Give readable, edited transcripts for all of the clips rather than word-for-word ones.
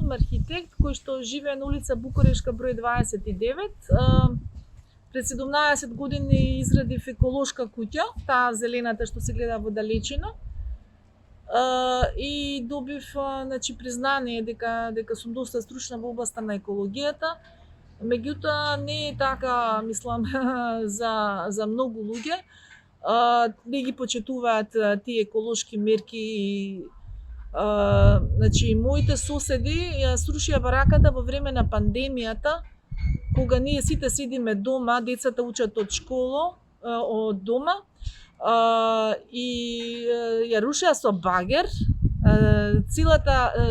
сум архитект кој што живее на улица Букурешка број 29. Пред 17 години изградив еколошка куќа, таа зелената што се гледа во далечина. И добив признание дека сум доста стручна во областа на екологијата. Меѓутоа не е така, мислам, за многу луѓе. Не ги почитуваат тие еколошки мерки и моите соседи ја срушија бараката во време на пандемијата, кога ние сите седиме дома, децата учат од школа, од дома, и ја рушеа со багер.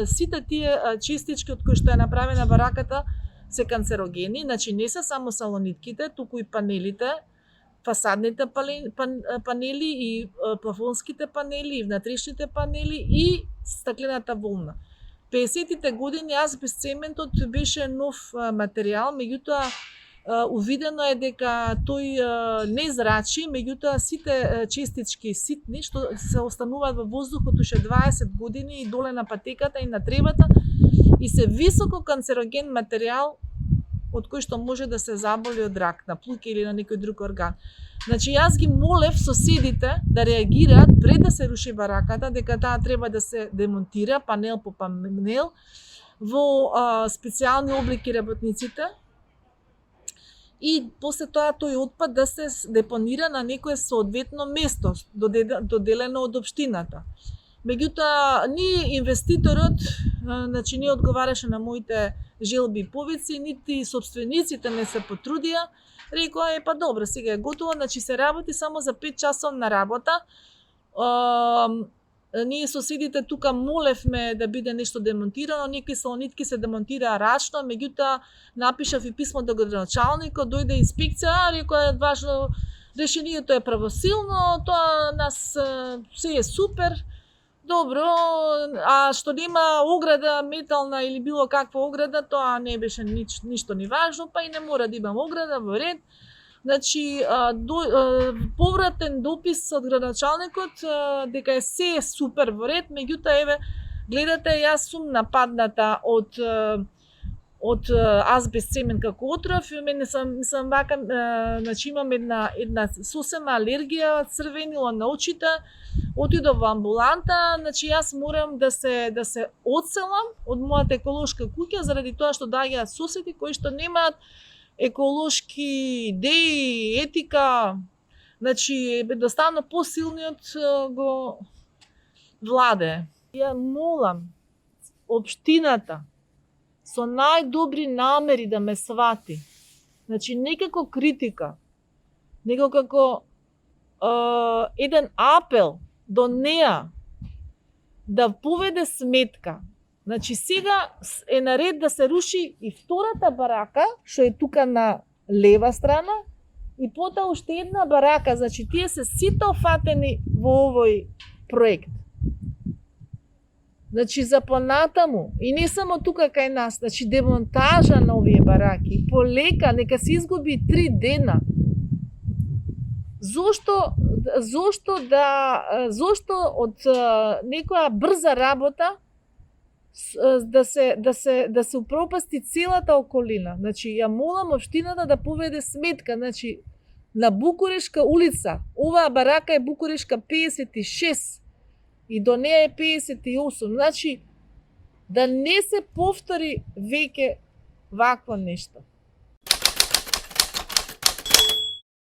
Сите тие честички од кои што е направена бараката се канцерогени, не се само салонитките, туку и панелите, фасадните панели и плафонските панели и внатрешните панели и стаклената волна. 50-тите години азбест цементот беше нов материјал, меѓутоа увидено е дека тој не зрачи, меѓутоа сите честички ситни што се остануваат во воздухот уште 20 години и доле на патеката и на требата и се високо канцероген материјал од кој што може да се заболи од рак на плуќе или на некој друг орган. Јас ги молев соседите да реагираат пред да се руши бараката, дека таа треба да се демонтира панел по панел во специјални облики работниците и после тоа тој отпад да се депонира на некое соодветно место доделено од општината. Меѓутоа, инвеститорот не одговараше на моите желби и повици, нити собствениците не се потрудија. Рекоа, па добро, сега е готово, се работи само за 5 часовна работа. Ние соседите тука молевме да биде нешто демонтирано, некои салонитки се демонтираа рачно, меѓутоа напишав и писмо до градоначалникот, дојде инспекција, рекоа важно, решението е правосилно, тоа нас се е супер. Добро, а што нема ограда метална или било каква ограда, тоа не беше ништо ни важно, па и не мора да имам ограда, во ред. Повратен допис од градоначалникот дека се супер во ред, меѓутоа еве гледате, јас сум нападната од азбест цемент како отров, и мене сам вака, имам една сосема алергија, црвенило на очите, отидов во амбуланта, јас морам да се одселам од мојата еколошка куќа заради тоа што доаѓаат соседи кои што немаат еколошки идеи, етика, едноставно посилниот го владее. Ја молам општината со најдобри намери да ме свати. Не како критика, него како еден апел до неа да поведе сметка. Сега е наред да се руши и втората барака, што е тука на лева страна, и потоа уште една барака, тие се сите офатени во овој проект. За понатаму, и не само тука кај нас, демонтажа на овие бараки, полека, нека се изгуби 3 дена. Зошто од некоја брза работа да се упропасти целата околина? Ја молам општината да поведе сметка, на Букурешка улица, оваа барака е Букурешка 56 и до неа е 58, да не се повтори веќе вакво нешто.